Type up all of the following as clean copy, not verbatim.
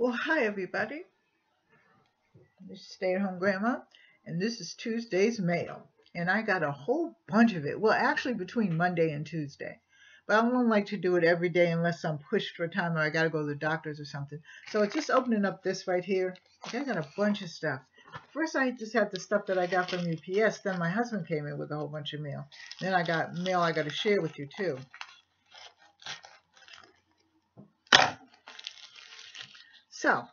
Well, hi everybody. This is Stay at Home Grandma, and this is Tuesday's mail. And I got a whole bunch of it. Well, actually, between Monday and Tuesday. But I don't like to do it every day unless I'm pushed for time or I got to go to the doctor's or something. So it's just opening up this right here. I got a bunch of stuff. First, I just had the stuff that I got from UPS. Then my husband came in with a whole bunch of mail. Then I got mail I got to share with you, too. So,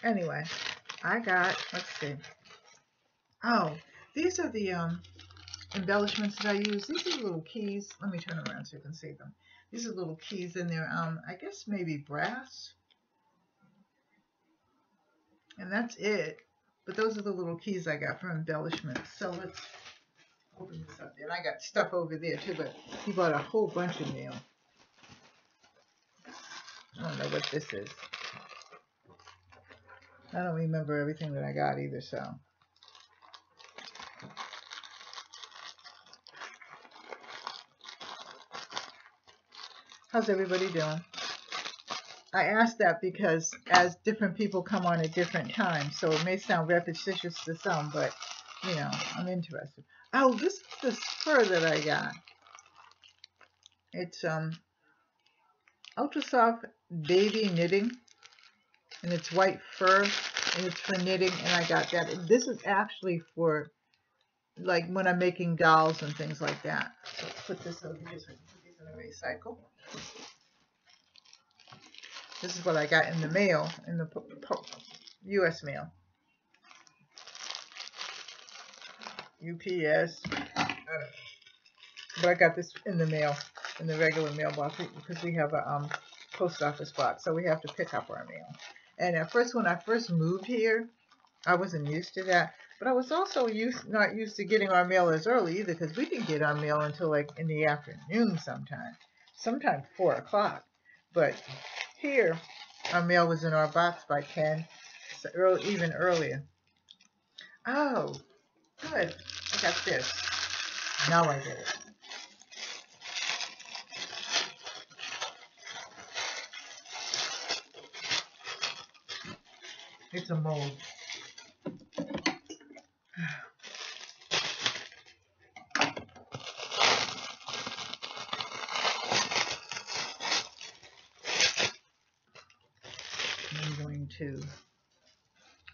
anyway, I got, let's see. Oh, these are the embellishments that I use. These are little keys. Let me turn around so you can see them. These are little keys in there. I guess maybe brass. And that's it. But those are the little keys I got for embellishments. So let's open this up. And I got stuff over there too, but he bought a whole bunch of mail. I don't know what this is. I don't remember everything that I got either, so. How's everybody doing? I asked that because as different people come on at different times, so it may sound repetitious to some, but, you know, I'm interested. Oh, this is the fur that I got. It's Ultra Soft Baby Knitting, and it's white fur, and it's for knitting, and I got that. This is actually for, like, when I'm making dolls and things like that. So let's put this over here so I can put these in a recycle. This is what I got in the mail, in the U.S. mail. UPS. But I got this in the mail, in the regular mailbox, because we have a post office box, so we have to pick up our mail. And at first, when I first moved here, I wasn't used to that. But I was also not used to getting our mail as early either, because we didn't get our mail until like in the afternoon sometimes 4 o'clock. But here, our mail was in our box by 10, so even earlier. Oh, good. I got this. Now I get it. It's a mold. I'm going to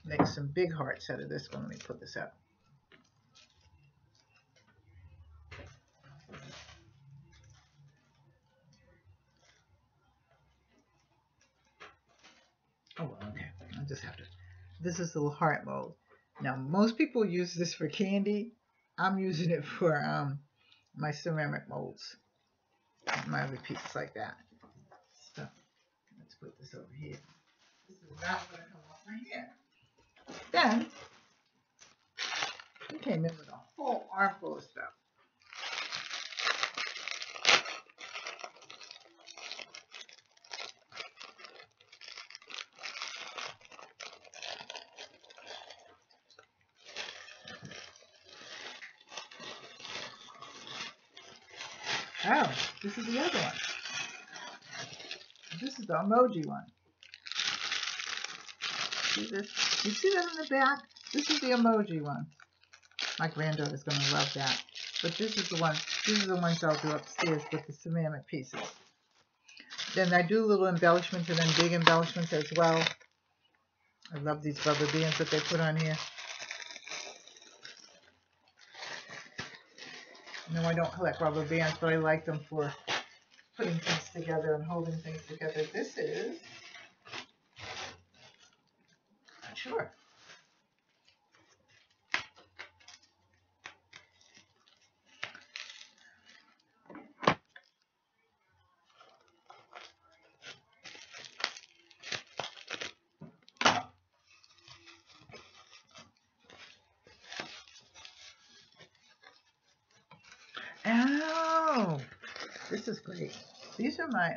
make some big hearts out of this one. Let me put this up. Oh, well, okay. I'll just have to. This is the little heart mold. Now, most people use this for candy. I'm using it for my ceramic molds, my other pieces like that. So, let's put this over here. This is not going to come off my hair. Then, he came in with a whole armful of stuff. Oh, this is the other one. This is the emoji one. See this? You see that in the back? This is the emoji one. My granddaughter's going to love that. But this is the one. These are the ones I'll do upstairs with the ceramic pieces. Then I do little embellishments and then big embellishments as well. I love these rubber bands that they put on here. No, I don't collect rubber bands, but I like them for putting things together and holding things together. This is, not sure. Oh, this is great. These are my,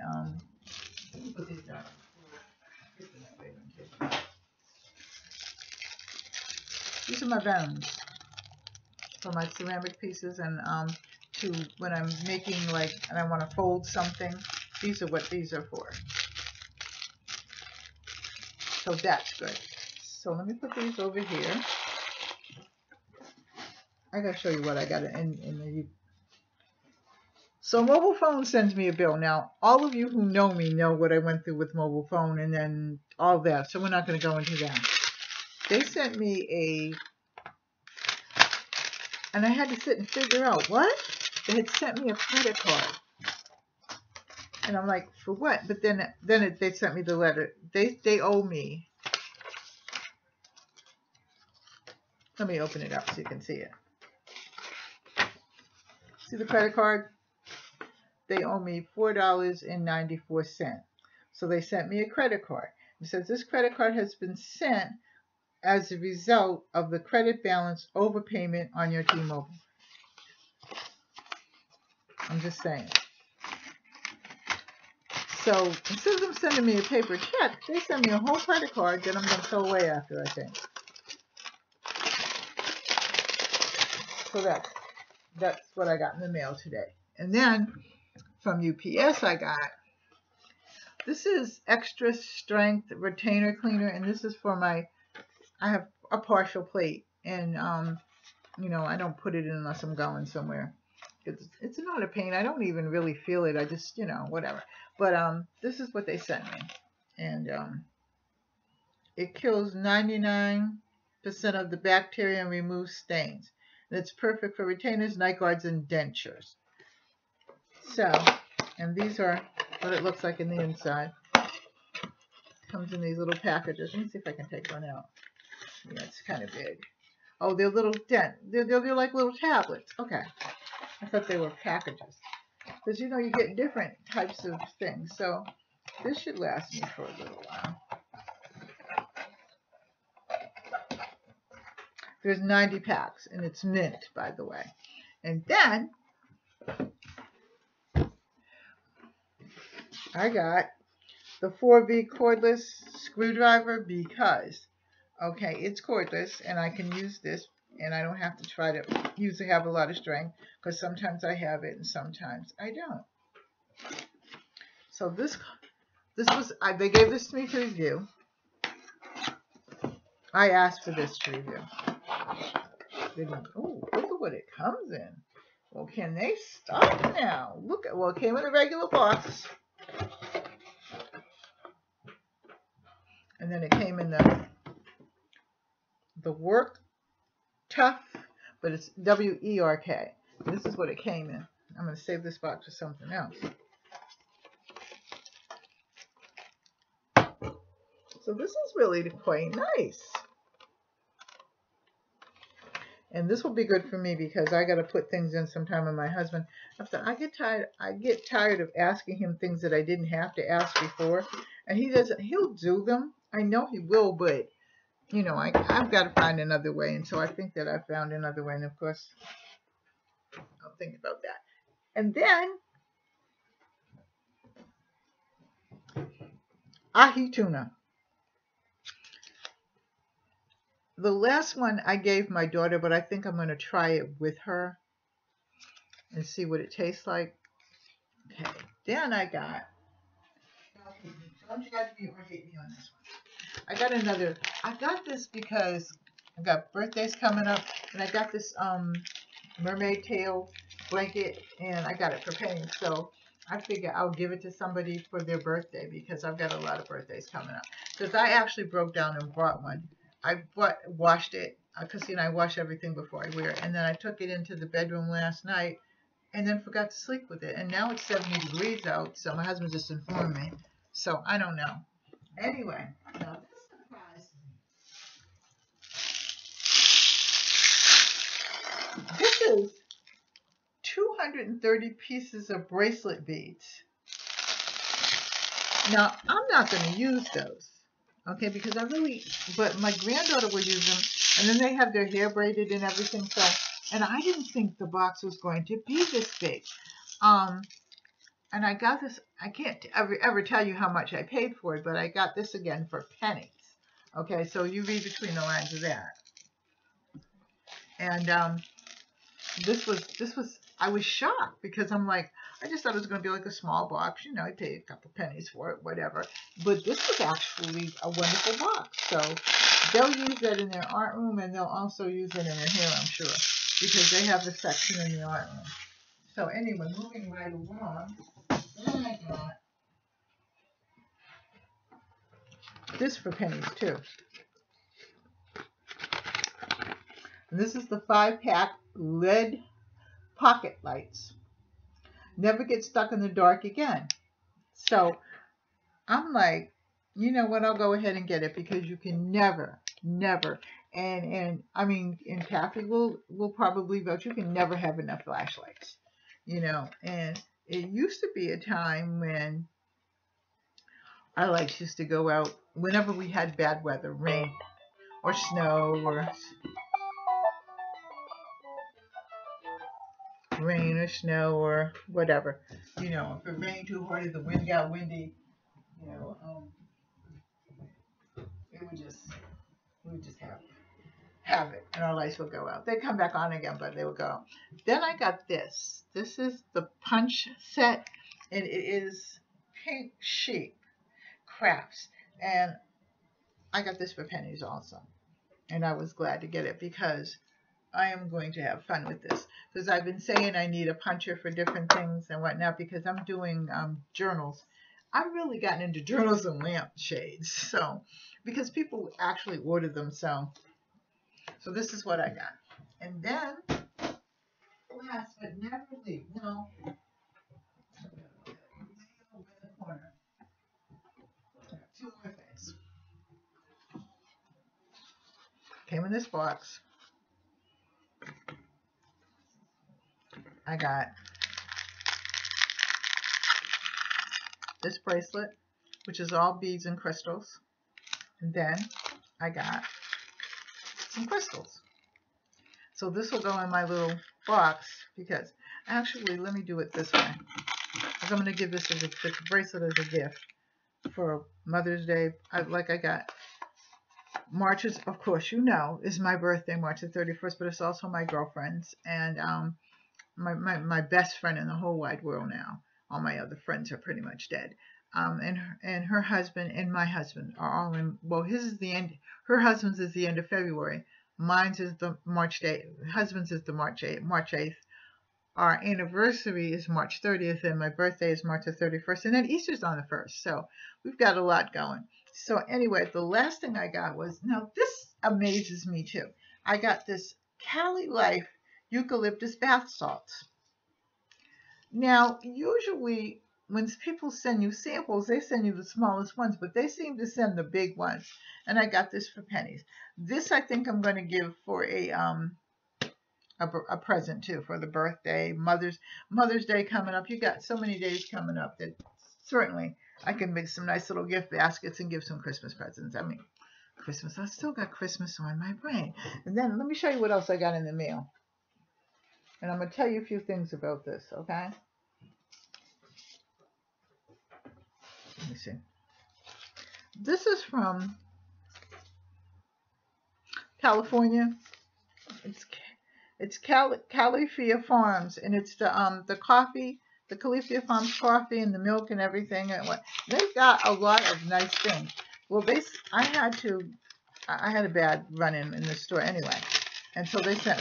let me put these down. These are my bones for my ceramic pieces, and to when I'm making, like, and I want to fold something, these are what these are for. So that's good. So let me put these over here. I gotta show you what I got in the. So mobile phone sends me a bill. Now, all of you who know me know what I went through with mobile phone and then all that. So we're not going to go into that. They sent me and I had to sit and figure out what? They had sent me a credit card. And I'm like, for what? But then they sent me the letter. They owe me. Let me open it up so you can see it. See the credit card? They owe me $4.94. So they sent me a credit card. It says this credit card has been sent as a result of the credit balance overpayment on your T-Mobile. I'm just saying. So instead of them sending me a paper check, they send me a whole credit card that I'm going to throw away after, I think. So that's what I got in the mail today. And then from UPS I got, this is extra strength retainer cleaner, and this is for I have a partial plate, and you know, I don't put it in unless I'm going somewhere. It's not a pain. I don't even really feel it. I just, you know, whatever. But this is what they sent me, and it kills 99% of the bacteria and removes stains. And it's perfect for retainers, night guards, and dentures. So, and these are what it looks like in the inside. Comes in these little packages. Let me see if I can take one out. Yeah, it's kind of big. Oh, they're little they're like little tablets. Okay. I thought they were packages. Because, you know, you get different types of things. So this should last me for a little while. There's 90 packs, and it's mint, by the way. And then I got the 4V cordless screwdriver because, okay, it's cordless, and I can use this, and I don't have to try to have a lot of strength, because sometimes I have it and sometimes I don't. So this was, they gave this to me to review. I asked for this to review. Oh, look at what it comes in. Well, can they stop now? Look at, well, it came in a regular box. And then it came in the Work Tough, but it's W-E-R-K. This is what it came in. I'm going to save this box for something else. So this is really quite nice. And this will be good for me because I got to put things in sometime with my husband. I get tired of asking him things that I didn't have to ask before. And he'll do them. I know he will, but, you know, I've got to find another way. And so I think that I found another way. And of course, I'll think about that. And then, ahi tuna. The last one I gave my daughter, but I think I'm going to try it with her and see what it tastes like. Okay, then I got, don't you guys hate me on this one. I got this because I got birthdays coming up, and I got this mermaid tail blanket, and I got it for pennies. So I figure I'll give it to somebody for their birthday because I've got a lot of birthdays coming up. Because I actually broke down and bought one. Washed it, because, you know, I wash everything before I wear it. And then I took it into the bedroom last night and then forgot to sleep with it. And now it's 70 degrees out, so my husband just informed me. So I don't know. Anyway, now this surprised me. This is 230 pieces of bracelet beads. Now, I'm not going to use those. Okay, because but my granddaughter will use them, and then they have their hair braided and everything, so, and I didn't think the box was going to be this big. And I got this, I can't ever tell you how much I paid for it, but I got this again for pennies. Okay, so you read between the lines of that. And this was, I was shocked because I'm like, I just thought it was going to be like a small box. You know, I paid a couple pennies for it, whatever. But this was actually a wonderful box. So they'll use that in their art room, and they'll also use it in their hair, I'm sure, because they have the section in the art room. So anyway, moving right along, then I got this for pennies too. And this is the 5-pack LED pocket lights. Never get stuck in the dark again. So I'm like, you know what, I'll go ahead and get it, because you can never, and I mean, and Kathy will probably vote, you can never have enough flashlights, you know. And it used to be a time when our lights used to go out whenever we had bad weather, rain or snow or whatever. You know, if it rained too hard, if the wind got windy, you know, we would just have it, and our lights would go out. They'd come back on again, but they would go out. Then I got this. This is the punch set, and it is pink sheep crafts, and I got this for pennies also, and I was glad to get it because I am going to have fun with this, because I've been saying I need a puncher for different things and whatnot, because I'm doing journals. I've really gotten into journals and lampshades, so because people actually order them, so this is what I got. And then last but never least, no, two more things came in this box. I got this bracelet, which is all beads and crystals. And then I got some crystals. So this will go in my little box, because actually, let me do it this way. I'm going to give this as a bracelet as a gift for Mother's Day. I got March is, of course, you know, is my birthday, March the 31st, but it's also my girlfriend's, and my best friend in the whole wide world now. All my other friends are pretty much dead. And her husband and my husband are all in, well, his is the end, her husband's is the end of February. Mine's is the March date. Husband's is the March 8th. Our anniversary is March 30th, and my birthday is March the 31st, and then Easter's on the 1st. So we've got a lot going. So anyway, the last thing I got was, now this amazes me too. I got this Cali Life eucalyptus bath salts. Now, usually when people send you samples, they send you the smallest ones, but they seem to send the big ones. And I got this for pennies. This I think I'm going to give for a present too, for the birthday, Mother's Day coming up. You got so many days coming up that certainly I can make some nice little gift baskets and give some Christmas presents. I mean, Christmas, I still got Christmas on my brain. And then let me show you what else I got in the mail. And I'm going to tell you a few things about this, okay? Let me see. This is from California. It's Califia Farms, and it's the coffee, the Califia Farms coffee and the milk and everything. And they've got a lot of nice things. Well, I had a bad run-in the store anyway, and so they sent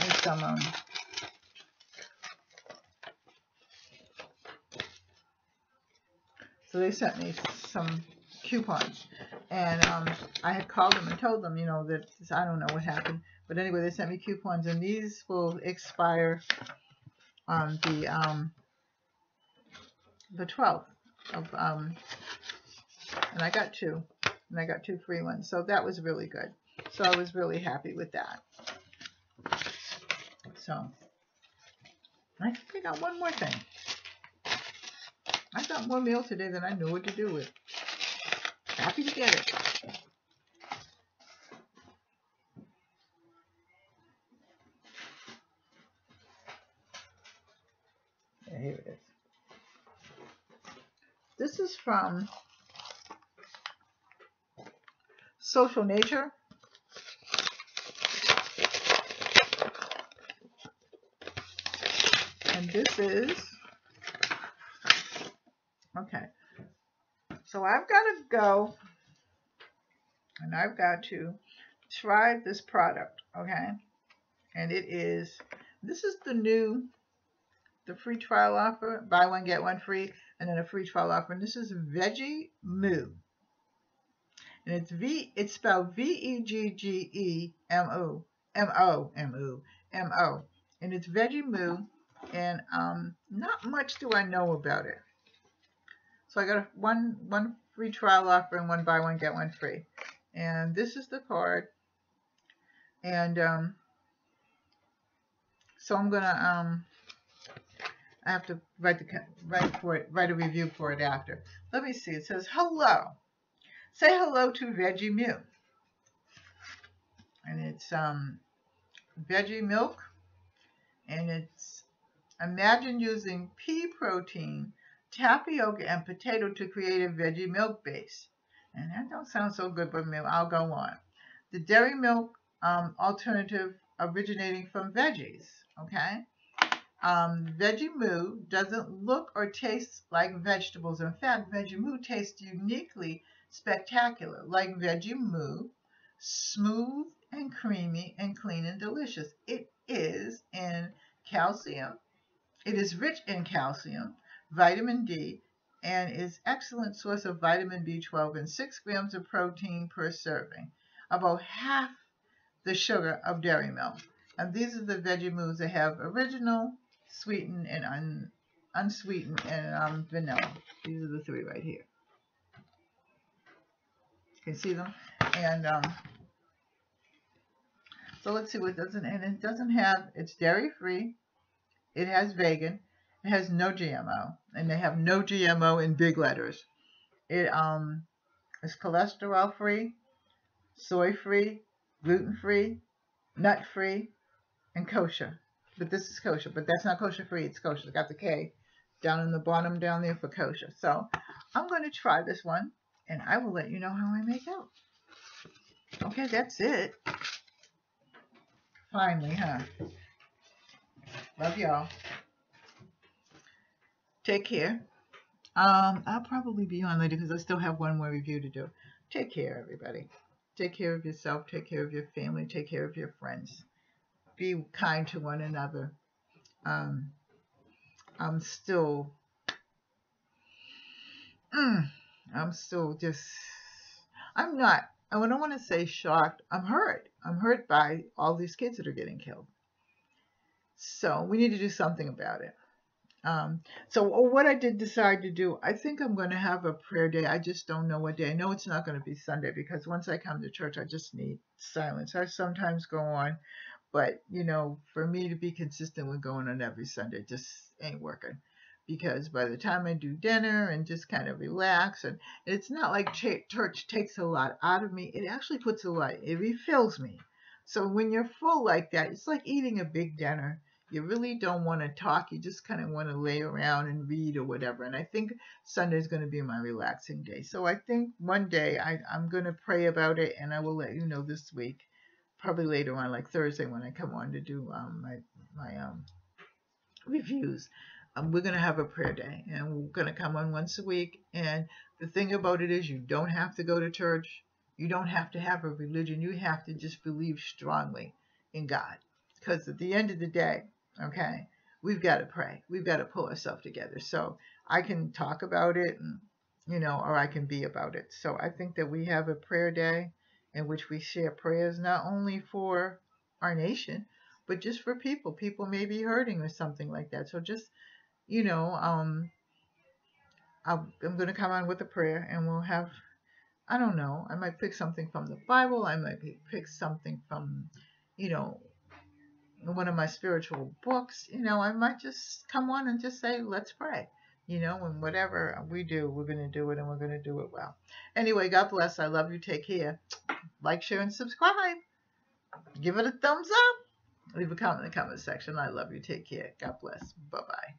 me some coupons, and I had called them and told them, you know, that I don't know what happened, but anyway, they sent me coupons, and these will expire on the 12th of and I got two free ones, so that was really good. So I was really happy with that. So I think I got one more thing. I got more mail today than I knew what to do with. Happy to get it. Yeah, here it is. This is from Social Nature. And this is, okay, so I've got to go and I've got to try this product, okay? And it is, this is the free trial offer, buy one, get one free, and then a free trial offer. And this is Veggie Moo. And it's spelled VEGGEMO, M-O. And it's Veggie Moo. And not much do I know about it. So I got one free trial offer and one buy one, get one free. And this is the card. And so I'm gonna I have to write a review for it after. Let me see. It says hello. Say hello to Veggie Moo. And it's veggie milk. And it's imagine using pea protein, tapioca, and potato to create a veggie milk base. And that don't sound so good, but I'll go on. The dairy milk alternative originating from veggies. Okay. Veggie Moo doesn't look or taste like vegetables. In fact, Veggie Moo tastes uniquely spectacular, like Veggie Moo, smooth and creamy and clean and delicious. It is rich in calcium, vitamin D, and is excellent source of vitamin B12 and 6 grams of protein per serving, about half the sugar of dairy milk. And these are the Veggie Moos that have original, sweetened, and unsweetened, and vanilla. These are the three right here. You can see them. And so let's see what it doesn't. And it doesn't have. It's dairy free. It has vegan. It has no GMO, and they have no GMO in big letters. It is cholesterol free, soy free, gluten free, nut free, and kosher. But this is kosher, but that's not kosher free. It's kosher. It's got the K down in the bottom down there for kosher. So I'm going to try this one, and I will let you know how I make out. Okay, that's it. Finally, huh? Love y'all. Take care. I'll probably be on later because I still have one more review to do. Take care, everybody. Take care of yourself. Take care of your family. Take care of your friends. Be kind to one another. I'm still just, I'm not, I don't want to say shocked. I'm hurt. I'm hurt by all these kids that are getting killed. So we need to do something about it. So what I did decide to do, I think I'm going to have a prayer day. I just don't know what day. I know it's not going to be Sunday because once I come to church, I just need silence. I sometimes go on, but you know, for me to be consistent with going on every Sunday just ain't working. Because by the time I do dinner and just kind of relax, and it's not like church takes a lot out of me. It actually puts a lot, it refills me. So when you're full like that, it's like eating a big dinner. You really don't want to talk. You just kind of want to lay around and read or whatever. And I think Sunday is going to be my relaxing day. So I think one day I'm going to pray about it, and I will let you know this week, probably later on, like Thursday when I come on to do my reviews. We're going to have a prayer day, and we're going to come on once a week. And the thing about it is you don't have to go to church. You don't have to have a religion. You have to just believe strongly in God. Because at the end of the day, okay, we've got to pray. We've got to pull ourselves together. So I can talk about it, and, you know, or I can be about it. So I think that we have a prayer day in which we share prayers not only for our nation, but just for people. People may be hurting or something like that. So just, you know, I'm going to come on with a prayer, and we'll have, I don't know, I might pick something from the Bible. I might pick something from, you know, one of my spiritual books. You know, I might just come on and just say, let's pray. You know, and whatever we do, we're going to do it, and we're going to do it well. Anyway, God bless. I love you. Take care. Like, share, and subscribe. Give it a thumbs up. Leave a comment in the comment section. I love you. Take care. God bless. Bye-bye.